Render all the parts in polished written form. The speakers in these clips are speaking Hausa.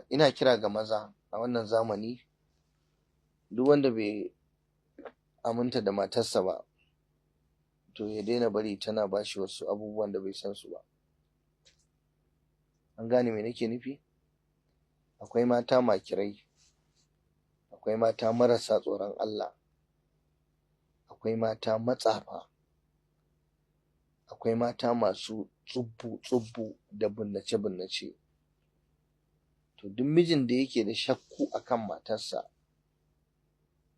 ina kira ga maza a wannan zamani, duk wanda bai aminta da matarsa ba to ya daina bari tana bashi wasu abubuwan da bai san su ba. An gane me nake nufi? Akwai mata makirai, akwai mata marasa tsoron Allah, akwai mata matsafa, akwai mata masu tsubbu da binnace. To duk mijin da yake da shakku akan matarsa,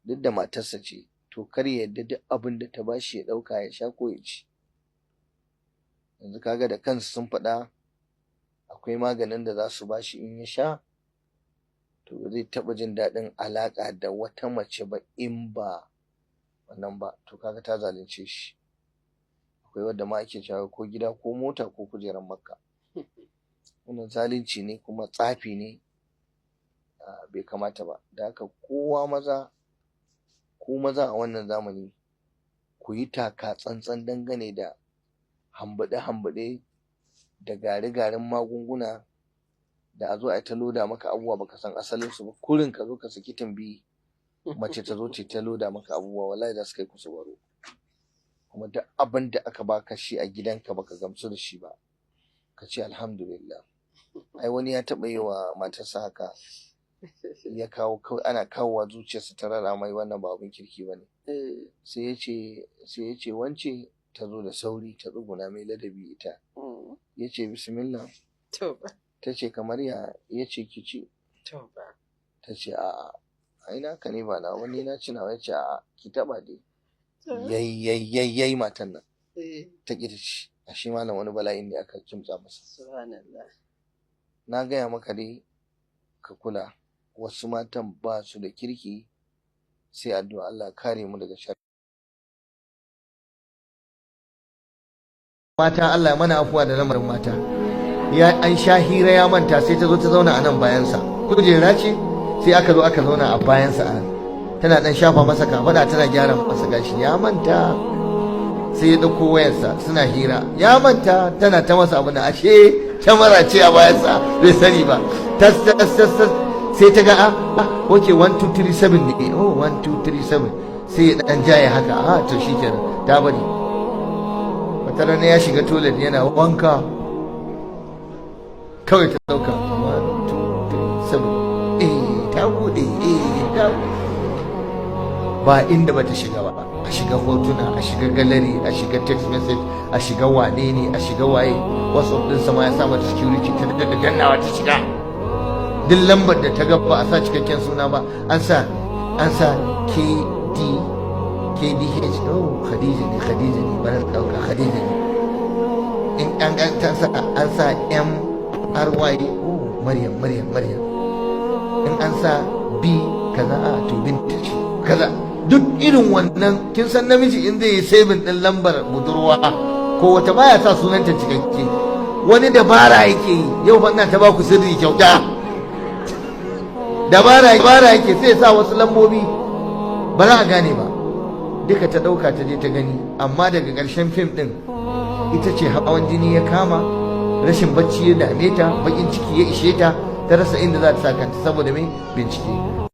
duk da matarsa ce, to kar ya yarda duk abin da ta bashi ya ɗauka ya sha ko ya ci. Yanzu kaga da kansu sun faɗa akwai maganin da za su bashi in ya sha to ba zai taɓa jin daɗin alaƙa da wata mace ba in ba wannan ba. To kaga ta zalunce shi. Akwai wadda ma ake cewa ko gida ko mota ko kujerar Makka. Wannan zalunci ne kuma tsafi ne, bai kamata ba. Da haka kowa maza, ku maza a wannan zamani ku yi taka tsantsan dangane da hambuɗe da gare-garen magunguna da a zo a ta loda maka abubuwa baka san asalin su ba. Kurin ka zo ka saki tambayi mace ta zo ta loda maka abubuwa, wallahi za su kai ku su baro. Kuma duk abin da aka baka shi a gidanka baka gamsu da shi ba, ka ce alhamdulillah. Ai wani ya taɓa yi wa matarsa haka, ya kawo kawai ana kawowa zuciyarsa ta rara mai wannan ba abin kirki ba ne. Sai ya ce wance ta zo da sauri ta tsuguna mai ladabi ita. Ya ce bismillah. Ta ce kamar ya ce ki ci. Ta ce a'a, ai naka ne ba na wani na ci nawa. Ya ce a'a ki taɓa dai. Yayi matan nan ta ƙi ta ci. A shi malam wani bala'in ne aka kimtsa masa. Na gaya maka dai ka kula, wasu matan ba su da kirki, sai addu'a Allah kare mu daga sharri. Mata Allah ya mana afuwa da lamarin mata. Ya an sha hira ya manta sai ta zo ta zauna a nan bayansa. Kujera ce sai aka zo aka zauna a bayansa a nan. Tana dan shafa masa kafada tana gyara masa gashi. Ya manta sai ya dauko wayarsa suna hira. Ya manta tana ta masa abu na ashe kyamara ce a bayansa bai sani ba. Tas sai ta ga okay 1237 ne. Oh 1237 sai ya dan jaye haka. To shikenan ta bari. Wata rana ya shiga toilet yana wanka kawai ta dauka 1237 ta bude ba inda bata shiga ba. A shiga hotuna, a shiga gallery, a shiga text message, a shiga wane ne, a shiga waye. WhatsApp din sama ya sa mata security ta da gannawa ta shiga. Duk lambar da ta ga ba a sa cikakken suna ba, an sa KDH. Oh Khadija ne bana dauka Khadija ne. In an ta sa an sa MRY. Oh Maryam. In an sa B kaza to binta ce kaza. Duk irin wannan kin san namiji in zai yi saving din lambar budurwa ko wata baya sa sunanta cikakke, wani dabara yake yi. Yau fa ina ta ba ku sirri kyauta. Dabara yake sai ya sa wasu lambobi ba za a gane ba. Duka ta dauka ta je ta gani, amma daga ƙarshen fim din ita ce hawan jini ya kama, rashin bacci ya dame ta, bakin ciki ya ishe ta, ta rasa inda za ta sa kanta saboda mai bincike.